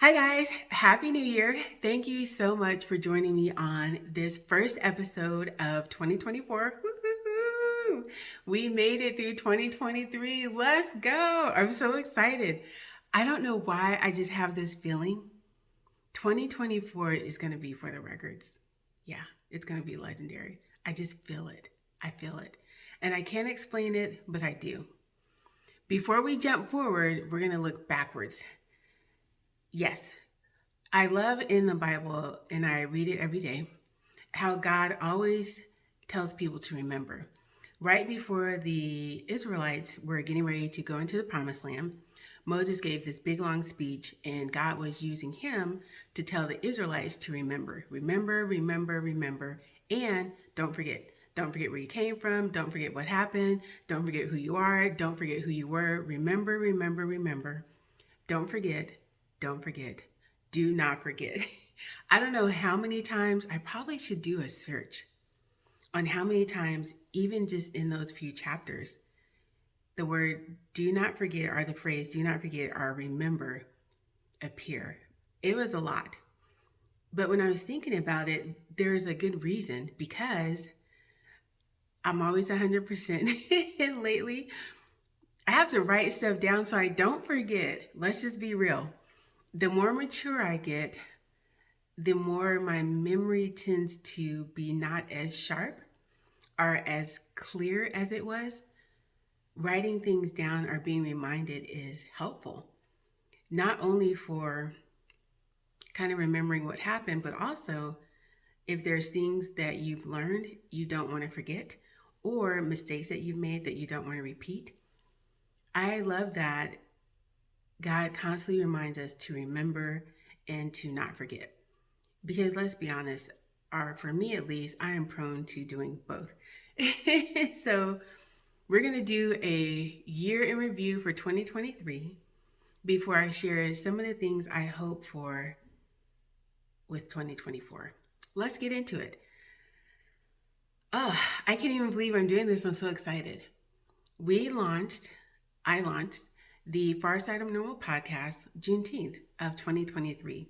Hi, guys. Happy New Year. Thank you so much for joining me on this first episode of 2024. Woo-hoo-hoo. We made it through 2023. Let's go. I'm so excited. I don't know why I just have this feeling 2024 is going to be for the records. Yeah, it's going to be legendary. I just feel it. I feel it. And I can't explain it, but I do. Before we jump forward, we're going to look backwards. Yes, I love in the Bible, and I read it every day, how God always tells people to remember. Right before the Israelites were getting ready to go into the promised land, Moses gave this big long speech, and God was using him to tell the Israelites to remember, remember, and don't forget. Don't forget where you came from. Don't forget what happened. Don't forget who you are. Don't forget who you were. Remember. Don't forget. Don't forget. Do not forget. I don't know how many times, I probably should do a search on how many times, even just in those few chapters, the word do not forget or the phrase do not forget or remember appear. It was a lot. But when I was thinking about it, there's a good reason because I'm always 100% and lately I have to write stuff down so I don't forget. Let's just be real. The more mature I get, the more my memory tends to be not as sharp or as clear as it was. Writing things down or being reminded is helpful, not only for kind of remembering what happened, but also if there's things that you've learned you don't want to forget or mistakes that you've made that you don't want to repeat. I love that God constantly reminds us to remember and to not forget. Because let's be honest, or for me at least, I am prone to doing both. So we're going to do a year in review for 2023 before I share some of the things I hope for with 2024. Let's get into it. Oh, I can't even believe I'm doing this. I'm so excited. I launched the Farr Side of Normal podcast Juneteenth of 2023.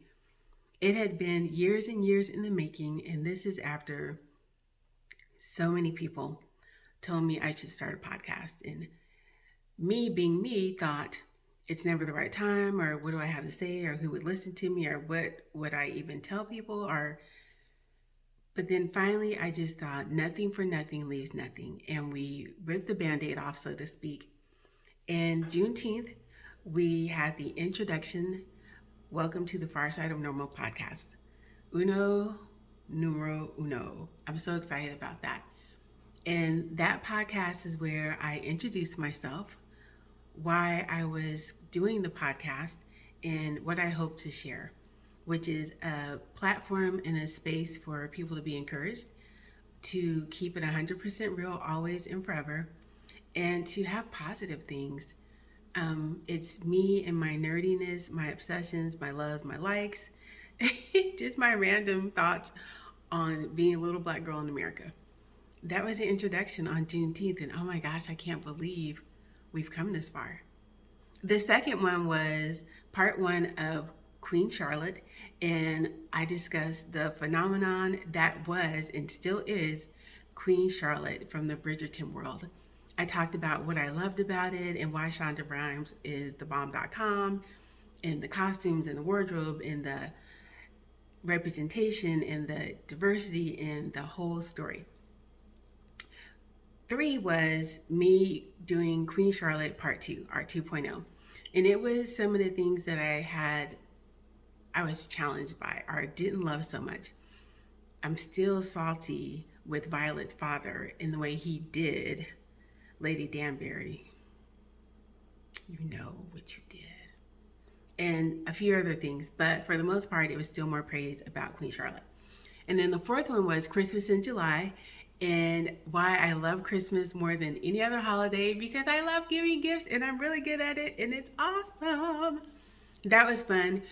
It had been years and years in the making, and this is after so many people told me I should start a podcast. And me being me thought it's never the right time, or what do I have to say, or who would listen to me, or what would I even tell people, but then finally I just thought nothing for nothing leaves nothing. And we ripped the Band-Aid off, so to speak. And Juneteenth, we had the introduction. Welcome to the Farr Side of Normal podcast. Uno, numero uno. I'm so excited about that. And that podcast is where I introduced myself, why I was doing the podcast, and what I hope to share, which is a platform and a space for people to be encouraged, to keep it 100% real, always and forever, and to have positive things. It's me and my nerdiness, my obsessions, my loves, my likes, just my random thoughts on being a little Black girl in America. That was the introduction on Juneteenth, and oh my gosh, I can't believe we've come this far. The second one was part one of Queen Charlotte, and I discussed the phenomenon that was and still is Queen Charlotte from the Bridgerton world. I talked about what I loved about it and why Shonda Rhimes is the bomb.com, and the costumes and the wardrobe and the representation and the diversity and the whole story. 3 was me doing Queen Charlotte Part 2, or 2.0. And it was some of the things that I was challenged by or didn't love so much. I'm still salty with Violet's father in the way he did Lady Danbury. You know what you did. And a few other things, but for the most part, it was still more praise about Queen Charlotte. And then the fourth one was Christmas in July, and why I love Christmas more than any other holiday, because I love giving gifts and I'm really good at it, and it's awesome. That was fun.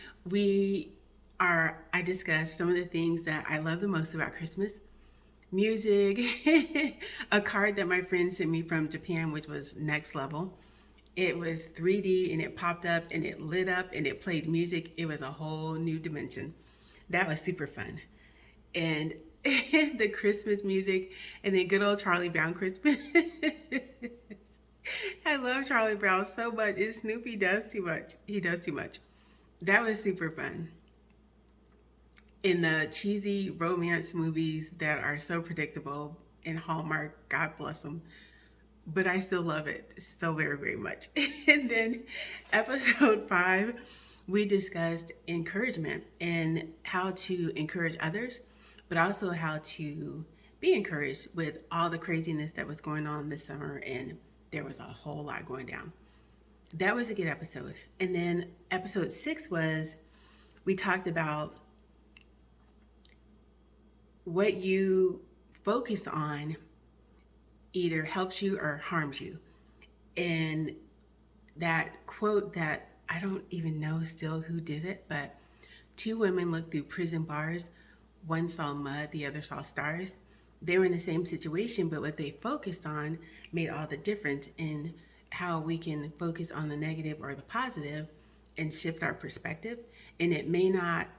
I discussed some of the things that I love the most about Christmas. Music, a card that my friend sent me from Japan, which was next level. It was 3D and it popped up and it lit up and it played music. It was a whole new dimension. That was super fun. And the Christmas music and then good old Charlie Brown Christmas. I love Charlie Brown so much. And Snoopy does too much. He does too much. That was super fun. In the cheesy romance movies that are so predictable in Hallmark, God bless them, but I still love it so very, very much. And then episode 5, we discussed encouragement and how to encourage others, but also how to be encouraged with all the craziness that was going on this summer. And there was a whole lot going down. That was a good episode. And then episode 6 was, we talked about what you focus on either helps you or harms you. And that quote that I don't even know still who did it, but 2 women looked through prison bars. One saw mud, the other saw stars. They were in the same situation, but what they focused on made all the difference in how we can focus on the negative or the positive and shift our perspective. And it may not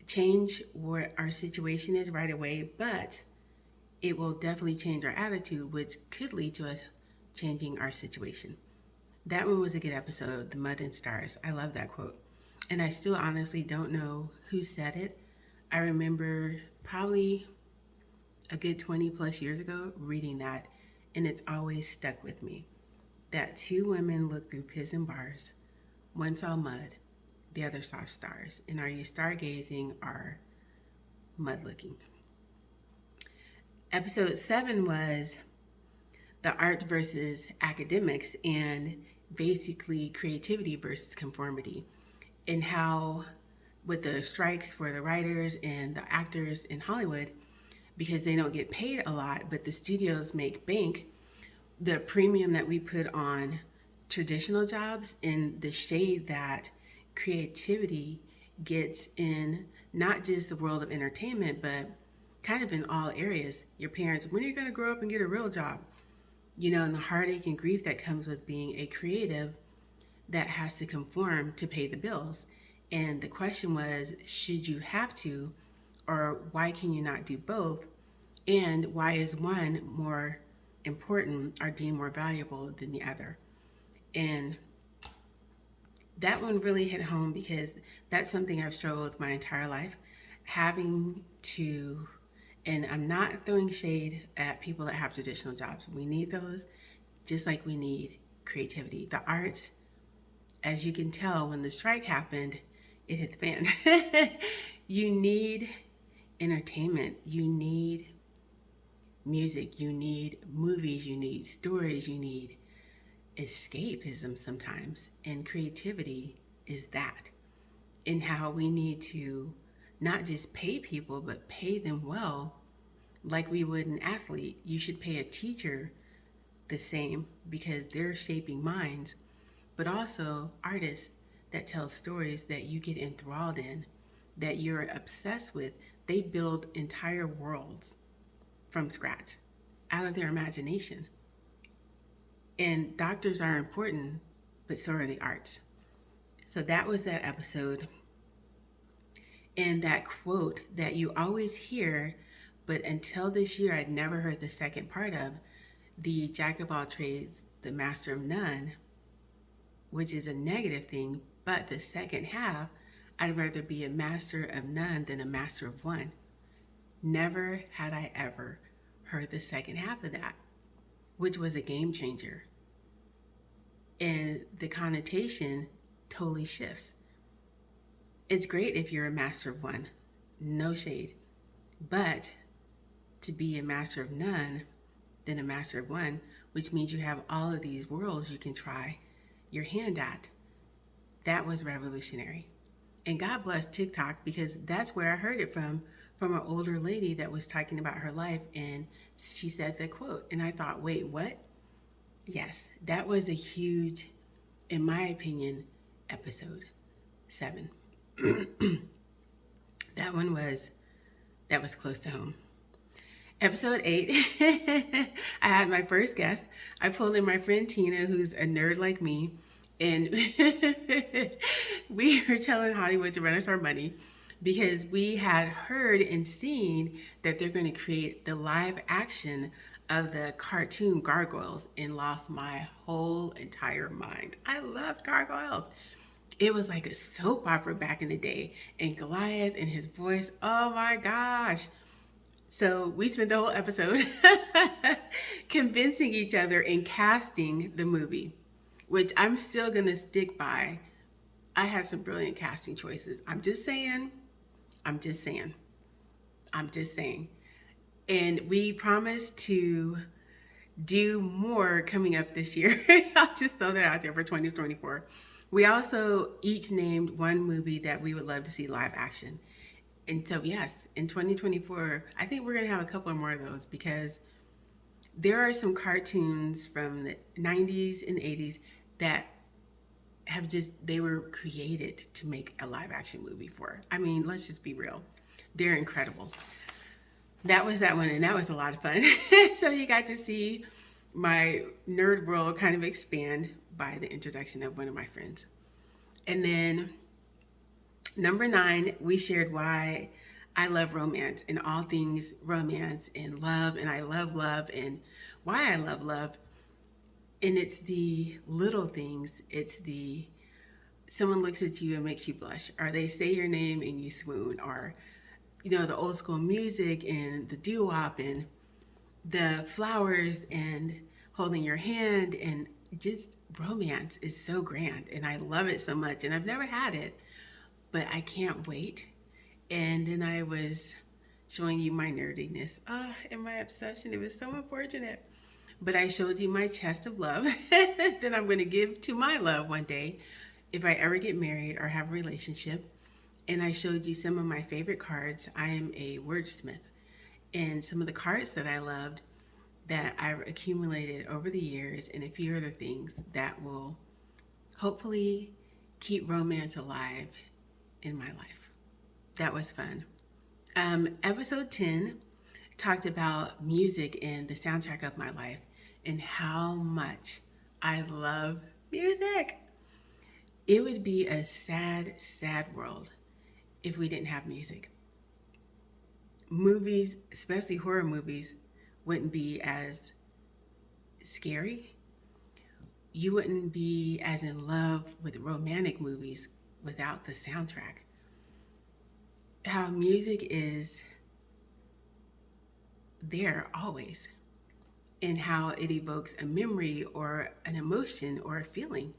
change what our situation is right away, but it will definitely change our attitude, which could lead to us changing our situation. That one was a good episode, The Mud and Stars. I love that quote. And I still honestly don't know who said it. I remember probably a good 20 plus years ago reading that, and it's always stuck with me. That 2 women looked through prison bars. One saw mud, the other saw stars. And are you stargazing or mud looking? Episode 7 was the arts versus academics and basically creativity versus conformity, and how with the strikes for the writers and the actors in Hollywood, because they don't get paid a lot, but the studios make bank, the premium that we put on traditional jobs and the shade that creativity gets in not just the world of entertainment, but kind of in all areas. Your parents, when are you going to grow up and get a real job? You know, and the heartache and grief that comes with being a creative that has to conform to pay the bills. And the question was, should you have to, or why can you not do both? And why is one more important or deemed more valuable than the other? And that one really hit home because that's something I've struggled with my entire life, having to, and I'm not throwing shade at people that have traditional jobs. We need those just like we need creativity. The arts, as you can tell, when the strike happened, it hit the fan. You need entertainment. You need music. You need movies. You need stories. You need escapism sometimes. And creativity is that. And how we need to not just pay people, but pay them well, like we would an athlete. You should pay a teacher the same because they're shaping minds, but also artists that tell stories that you get enthralled in, that you're obsessed with. They build entire worlds from scratch, out of their imagination. And doctors are important, but so are the arts. So that was that episode. And that quote that you always hear, but until this year, I'd never heard the second part of, the jack of all trades, the master of none, which is a negative thing. But the second half, I'd rather be a master of none than a master of one. Never had I ever heard the second half of that, which was a game changer. And the connotation totally shifts. It's great if you're a master of one, no shade. But to be a master of none, then a master of one, which means you have all of these worlds you can try your hand at. That was revolutionary. And God bless TikTok, because that's where I heard it from an older lady that was talking about her life, and she said the quote. And I thought, wait, what? Yes, that was a huge, in my opinion, episode 7. That was close to home. Episode 8, I had my first guest. I pulled in my friend Tina, who's a nerd like me, and we were telling Hollywood to run us our money because we had heard and seen that they're going to create the live action of the cartoon Gargoyles and lost my whole entire mind. I love Gargoyles. It was like a soap opera back in the day, and Goliath and his voice, oh my gosh. So we spent the whole episode convincing each other and casting the movie, which I'm still going to stick by. I had some brilliant casting choices. I'm just saying. And we promised to do more coming up this year. I'll just throw that out there for 2024. We also each named one movie that we would love to see live action. And so, yes, in 2024, I think we're going to have a couple more of those because there are some cartoons from the 90s and 80s that they were created to make a live action movie for. I mean, let's just be real. They're incredible. That was that one, and that was a lot of fun. So you got to see my nerd world kind of expand by the introduction of one of my friends. And then number 9, we shared why I love romance and all things romance and love, and I love love and why I love love. And it's the little things. It's the someone looks at you and makes you blush, or they say your name and you swoon, or the old school music and the doo-wop and the flowers and holding your hand, and just romance is so grand and I love it so much, and I've never had it, but I can't wait. And then I was showing you my nerdiness and my obsession. It was so unfortunate. But I showed you my chest of love that I'm going to give to my love one day if I ever get married or have a relationship. And I showed you some of my favorite cards. I am a wordsmith. And some of the cards that I loved that I've accumulated over the years, and a few other things that will hopefully keep romance alive in my life. That was fun. Episode 10 talked about music and the soundtrack of my life and how much I love music. It would be a sad, sad world if we didn't have music. Movies, especially horror movies, wouldn't be as scary. You wouldn't be as in love with romantic movies without the soundtrack. How music is there always, and how it evokes a memory or an emotion or a feeling.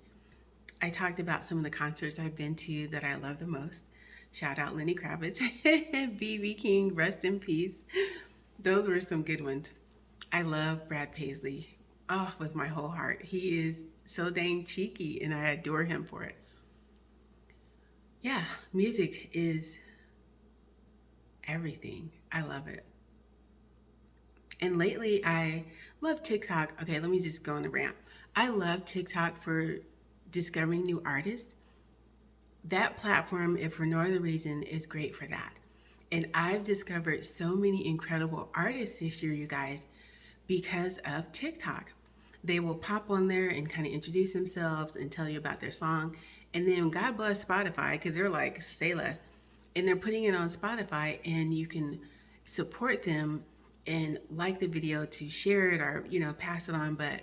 I talked about some of the concerts I've been to that I love the most. Shout out Lenny Kravitz, B.B. King, rest in peace. Those were some good ones. I love Brad Paisley, with my whole heart. He is so dang cheeky, and I adore him for it. Yeah, music is everything. I love it. And lately, I love TikTok. Okay, let me just go on a rant. I love TikTok for discovering new artists. That platform, if for no other reason, is great for that. And I've discovered so many incredible artists this year, you guys, because of TikTok. They will pop on there and kind of introduce themselves and tell you about their song. And then God bless Spotify, because they're like, say less. And they're putting it on Spotify, and you can support them and like the video to share it or, pass it on. But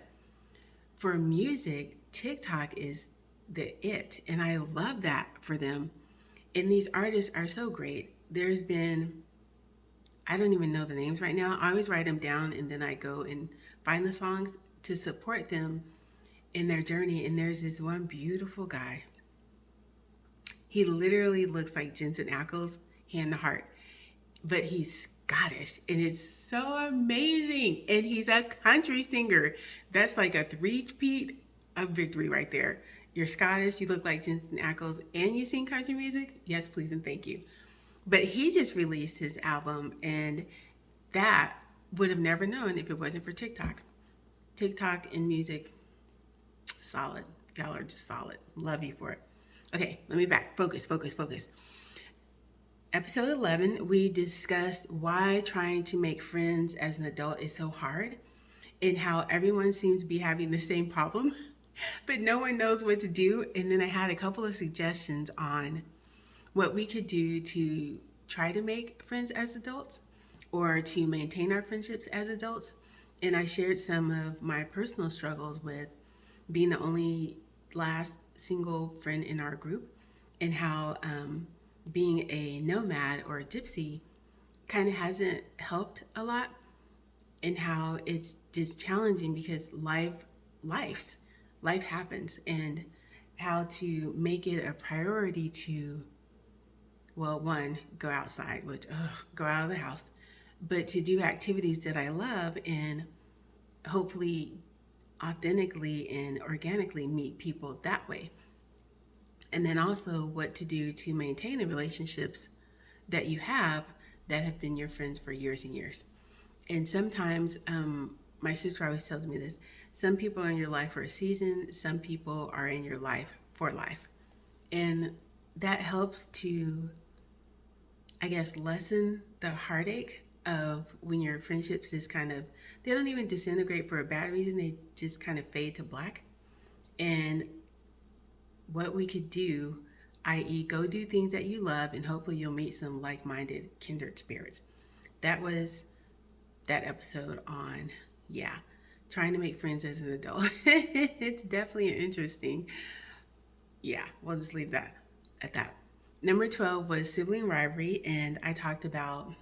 for music, TikTok is the it. And I love that for them. And these artists are so great. There's been, I don't even know the names right now. I always write them down, and then I go and find the songs to support them in their journey. And there's this one beautiful guy. He literally looks like Jensen Ackles, hand to heart, but he's Scottish, and it's so amazing. And he's a country singer. That's like a three-peat of victory right there. You're Scottish, you look like Jensen Ackles, and you sing country music? Yes, please, and thank you. But he just released his album, and that would have never known if it wasn't for TikTok. TikTok and music, solid. Y'all are just solid. Love you for it. Okay, let me back. Focus. Episode 11, we discussed why trying to make friends as an adult is so hard and how everyone seems to be having the same problem, but no one knows what to do. And then I had a couple of suggestions on what we could do to try to make friends as adults or to maintain our friendships as adults. And I shared some of my personal struggles with being the only last single friend in our group and how being a nomad or a gypsy kind of hasn't helped a lot and how it's just challenging because life's life happens and how to make it a priority to, well, one, go outside, which go out of the house, but to do activities that I love and hopefully authentically and organically meet people that way. And then also what to do to maintain the relationships that you have that have been your friends for years and years. And sometimes, my sister always tells me this, some people are in your life for a season, some people are in your life for life. And that helps to, I guess, lessen the heartache of when your friendships just kind of, they don't even disintegrate for a bad reason, they just kind of fade to black. And what we could do, i.e., go do things that you love, and hopefully you'll meet some like minded kindred spirits. That was that episode on, yeah, trying to make friends as an adult. It's definitely interesting. Yeah, we'll just leave that at that. Number 12 was sibling rivalry, and I talked about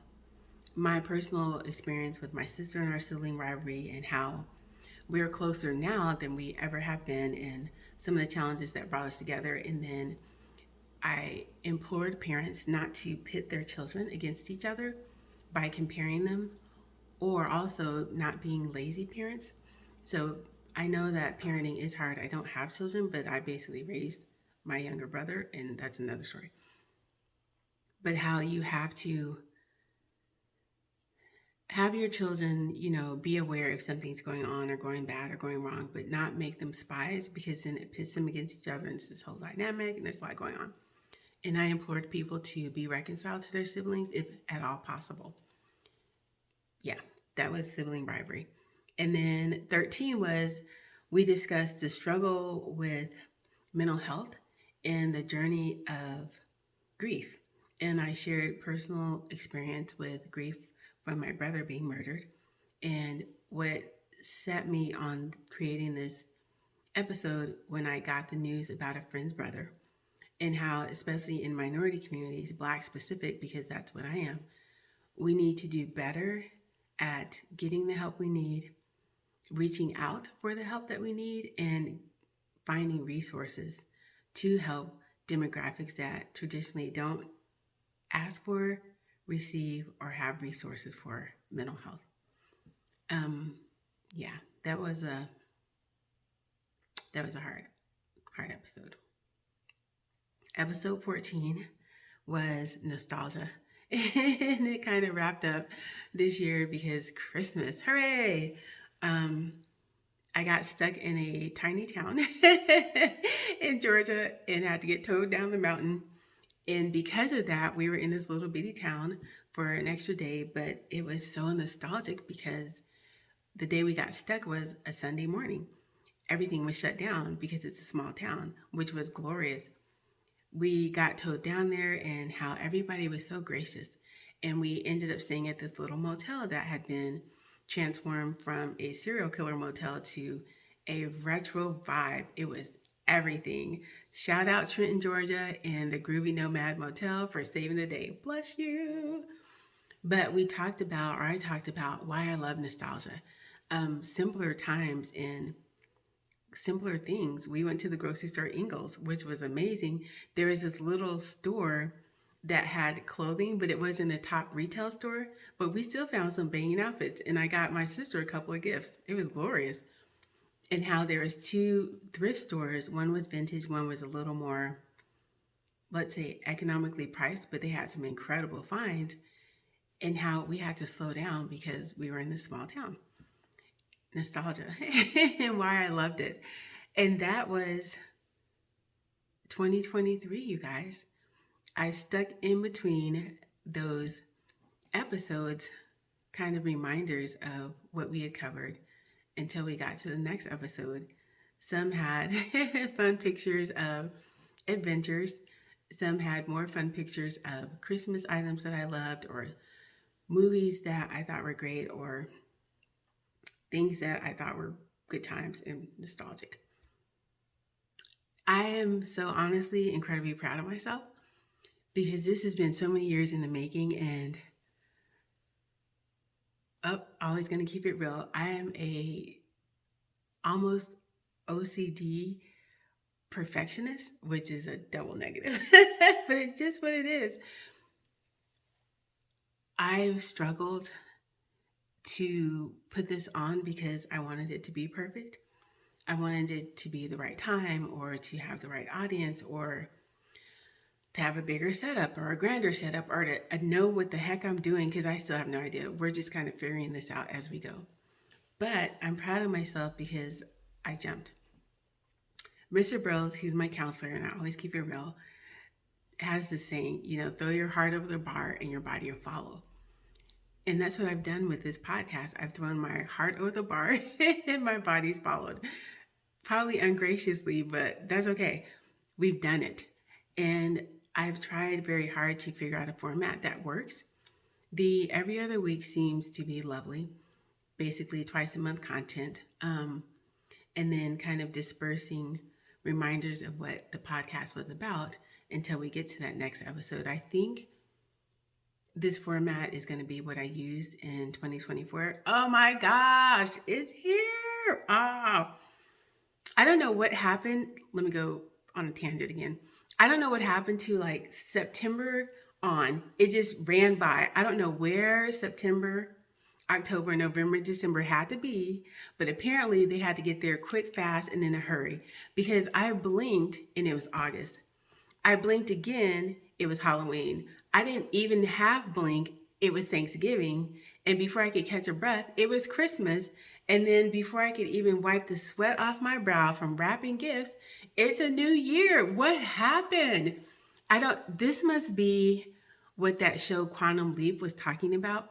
my personal experience with my sister and our sibling rivalry and how we're closer now than we ever have been and some of the challenges that brought us together. And then I implored parents not to pit their children against each other by comparing them or also not being lazy parents. So I know that parenting is hard. I don't have children, but I basically raised my younger brother, and that's another story. But how you have to have your children, be aware if something's going on or going bad or going wrong, but not make them spies because then it pits them against each other and it's this whole dynamic and there's a lot going on. And I implored people to be reconciled to their siblings if at all possible. Yeah, that was sibling rivalry. And then 13 was we discussed the struggle with mental health and the journey of grief. And I shared personal experience with grief from my brother being murdered and what set me on creating this episode when I got the news about a friend's brother and how, especially in minority communities, Black specific, because that's what I am, we need to do better at getting the help we need, reaching out for the help that we need, and finding resources to help demographics that traditionally don't ask for, receive, or have resources for mental health. Yeah, that was a hard episode. Episode 14 was nostalgia. And it kind of wrapped up this year because Christmas, hooray! I got stuck in a tiny town in Georgia and had to get towed down the mountain. And because of that, we were in this little bitty town for an extra day, but it was so nostalgic because the day we got stuck was a Sunday morning. Everything was shut down because it's a small town, which was glorious. We got towed down there and how everybody was so gracious. And we ended up staying at this little motel that had been transformed from a serial killer motel to a retro vibe. It was everything. Shout out Trenton, Georgia and the Groovy Nomad Motel for saving the day. Bless you. But I talked about why I love nostalgia. Simpler times and simpler things. We went to the grocery store Ingles, which was amazing. There was this little store that had clothing, but it wasn't a top retail store. But we still found some banging outfits, and I got my sister a couple of gifts. It was glorious. And how there was two thrift stores. One was vintage, one was a little more, let's say, economically priced, but they had some incredible finds. And how we had to slow down because we were in this small town. Nostalgia and why I loved it. And that was 2023, you guys. I stuck in between those episodes, kind of reminders of what we had covered until we got to the next episode. Some had fun pictures of adventures. Some had more fun pictures of Christmas items that I loved, or movies that I thought were great, or things that I thought were good times and nostalgic. I am so honestly incredibly proud of myself because this has been so many years in the making, and always going to keep it real. I am a almost OCD perfectionist, which is a double negative, but it's just what it is. I've struggled to put this on because I wanted it to be perfect. I wanted it to be the right time, or to have the right audience, or to have a bigger setup or a grander setup, or to know what the heck I'm doing, because I still have no idea. We're just kind of figuring this out as we go. But I'm proud of myself because I jumped. Mr. Brills, who's my counselor, and I always keep it real, has this saying, throw your heart over the bar and your body will follow. And that's what I've done with this podcast. I've thrown my heart over the bar and my body's followed. Probably ungraciously, but that's okay. We've done it. And I've tried very hard to figure out a format that works. The every other week seems to be lovely. Basically twice a month content. And then kind of dispersing reminders of what the podcast was about until we get to that next episode. I think this format is going to be what I used in 2024. Oh my gosh, it's here. Oh, I don't know what happened. Let me go on a tangent again. I don't know what happened to like September on. It just ran by. I don't know where September, October, November, December had to be, but apparently they had to get there quick, fast, and in a hurry, because I blinked and it was August. I blinked again, it was Halloween. I didn't even half blink, it was Thanksgiving. And before I could catch a breath, it was Christmas. And then before I could even wipe the sweat off my brow from wrapping gifts, it's a new year. What happened? This must be what that show Quantum Leap was talking about.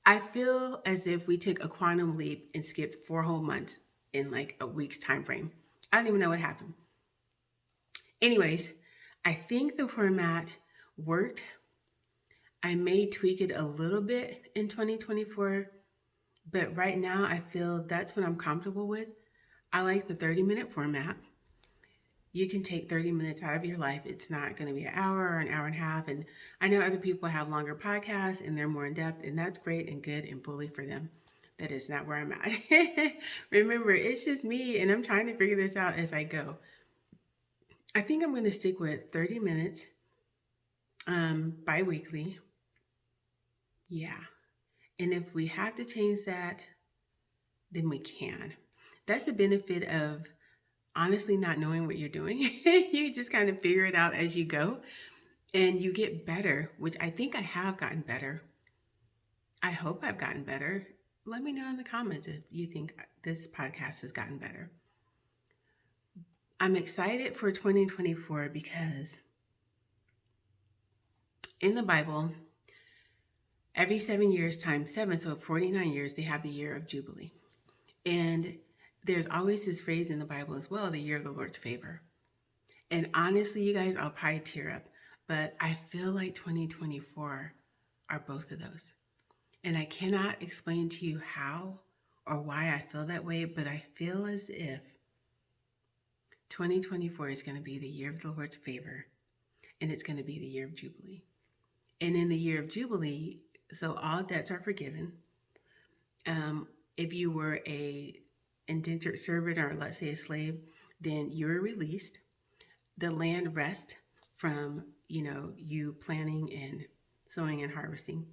I feel as if we took a quantum leap and skipped 4 whole months in like a week's time frame. I don't even know what happened. Anyways, I think the format worked. I may tweak it a little bit in 2024, but right now I feel that's what I'm comfortable with. I like the 30-minute format. You can take 30 minutes out of your life. It's not going to be an hour or an hour and a half. And I know other people have longer podcasts and they're more in depth, and that's great and good and bully for them. That is not where I'm at. Remember, it's just me, and I'm trying to figure this out as I go. I think I'm going to stick with 30 minutes bi-weekly. Yeah. And if we have to change that, then we can. That's the benefit of honestly not knowing what you're doing. You just kind of figure it out as you go, and you get better, which I think I have gotten better. I hope I've gotten better. Let me know in the comments if you think this podcast has gotten better. I'm excited for 2024 because in the Bible, every 7 years times 7, so 49 years, they have the year of Jubilee. And there's always this phrase in the Bible as well, the year of the Lord's favor. And honestly, you guys, I'll probably tear up, but I feel like 2024 are both of those. And I cannot explain to you how or why I feel that way, but I feel as if 2024 is going to be the year of the Lord's favor, and it's going to be the year of Jubilee. And in the year of Jubilee, so all debts are forgiven. If you were a indentured servant, or let's say a slave, then you're released. The land rests from, you planting and sowing and harvesting.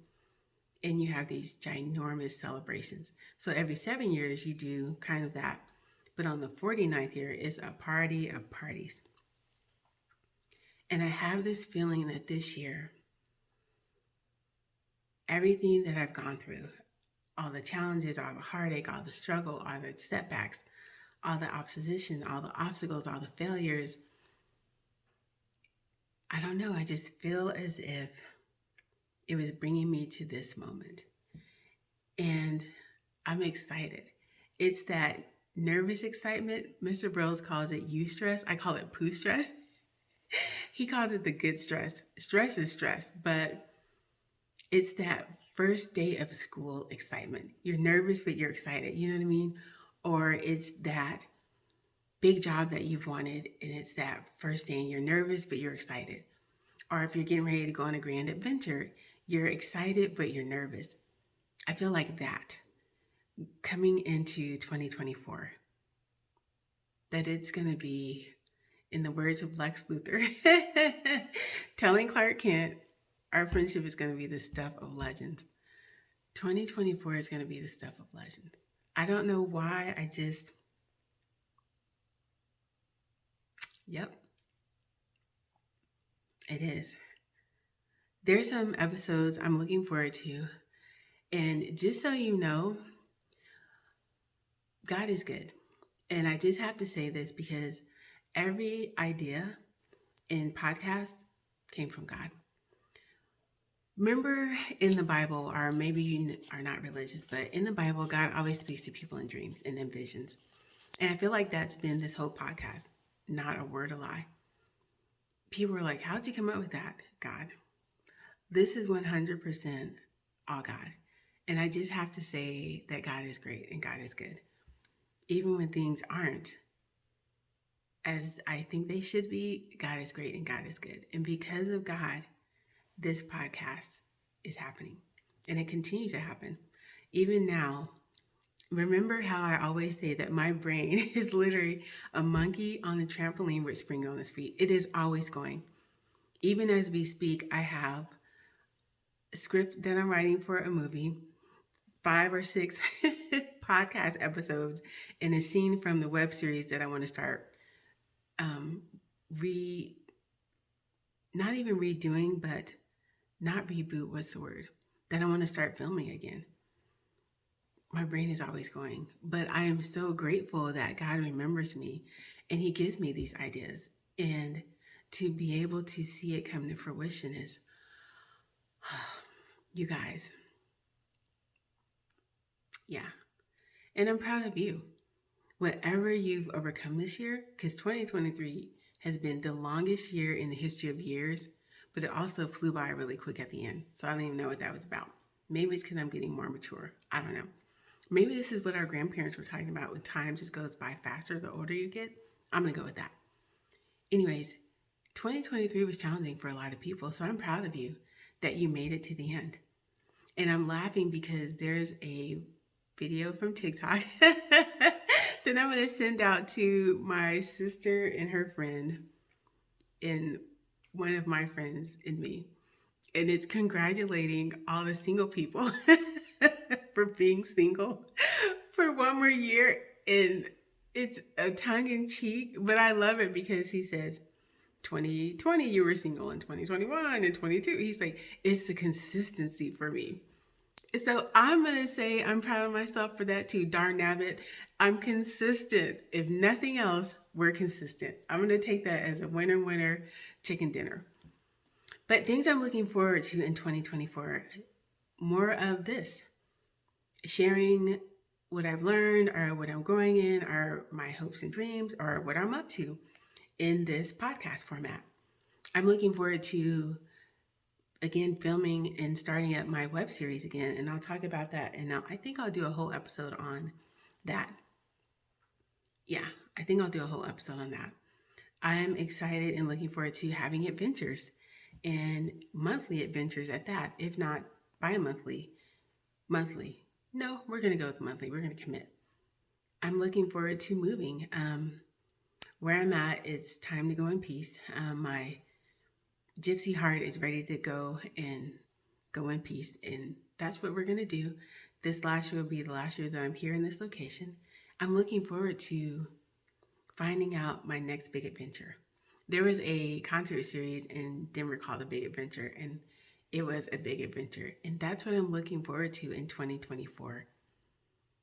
And you have these ginormous celebrations. So every 7 years you do kind of that. But on the 49th year is a party of parties. And I have this feeling that this year, everything that I've gone through, all the challenges, all the heartache, all the struggle, all the setbacks, all the opposition, all the obstacles, all the failures, I don't know. I just feel as if it was bringing me to this moment. And I'm excited. It's that nervous excitement. Mr. Bros calls it eustress. I call it poo stress. He calls it the good stress. Stress is stress, but it's that first day of school excitement. You're nervous, but you're excited. You know what I mean? Or it's that big job that you've wanted, and it's that first day and you're nervous, but you're excited. Or if you're getting ready to go on a grand adventure, you're excited, but you're nervous. I feel like that coming into 2024, that it's going to be, in the words of Lex Luthor, telling Clark Kent, our friendship is going to be the stuff of legends. 2024 is going to be the stuff of legends. I don't know why, yep, it is. There's some episodes I'm looking forward to. And just so you know, God is good. And I just have to say this because every idea in podcast came from God. Remember in the Bible, or maybe you are not religious, but in the Bible, God always speaks to people in dreams and in visions. And I feel like that's been this whole podcast, not a word a lie. People were like, how'd you come up with that, God? This is 100% all God. And I just have to say that God is great and God is good. Even when things aren't as I think they should be, God is great and God is good. And because of God, this podcast is happening and it continues to happen. Even now, remember how I always say that my brain is literally a monkey on a trampoline with spring on its feet. It is always going. Even as we speak, I have a script that I'm writing for a movie, 5 or 6 podcast episodes, and a scene from the web series that I want to start not even redoing, but not reboot, what's the word? That I want to start filming again. My brain is always going, but I am so grateful that God remembers me and he gives me these ideas, and to be able to see it come to fruition is, you guys, yeah. And I'm proud of you. Whatever you've overcome this year, because 2023 has been the longest year in the history of years, but it also flew by really quick at the end. So I don't even know what that was about. Maybe it's because I'm getting more mature. I don't know. Maybe this is what our grandparents were talking about when time just goes by faster the older you get. I'm going to go with that. Anyways, 2023 was challenging for a lot of people, so I'm proud of you that you made it to the end. And I'm laughing because there's a video from TikTok that I'm going to send out to my sister and her friend and one of my friends and me. And it's congratulating all the single people for being single for one more year. And it's a tongue in cheek, but I love it because he said, 2020, you were single, in 2021 and 22. He's like, it's the consistency for me. So I'm going to say I'm proud of myself for that too. Darn nabbit. I'm consistent. If nothing else, we're consistent. I'm going to take that as a winner chicken dinner. But things I'm looking forward to in 2024, more of this. Sharing what I've learned or what I'm growing in or my hopes and dreams or what I'm up to in this podcast format. I'm looking forward to, again, filming and starting up my web series again, and I'll talk about that. And I think I'll do a whole episode on that. Yeah, I think I'll do a whole episode on that. I'm excited and looking forward to having adventures and monthly adventures at that, if not bi-monthly, monthly. No, we're going to go with monthly. We're going to commit. I'm looking forward to moving. Where I'm at, it's time to go in peace. My gypsy heart is ready to go and go in peace. And that's what we're going to do. This last year will be the last year that I'm here in this location. I'm looking forward to finding out my next big adventure. There was a concert series in Denver called The Big Adventure, and it was a big adventure. And that's what I'm looking forward to in 2024.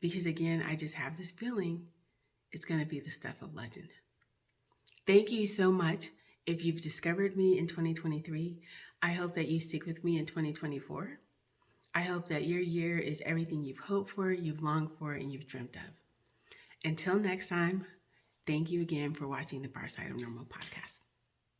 Because again, I just have this feeling it's going to be the stuff of legend. Thank you so much. If you've discovered me in 2023, I hope that you stick with me in 2024. I hope that your year is everything you've hoped for, you've longed for, and you've dreamt of. Until next time, thank you again for watching the Farr Side of Normal podcast.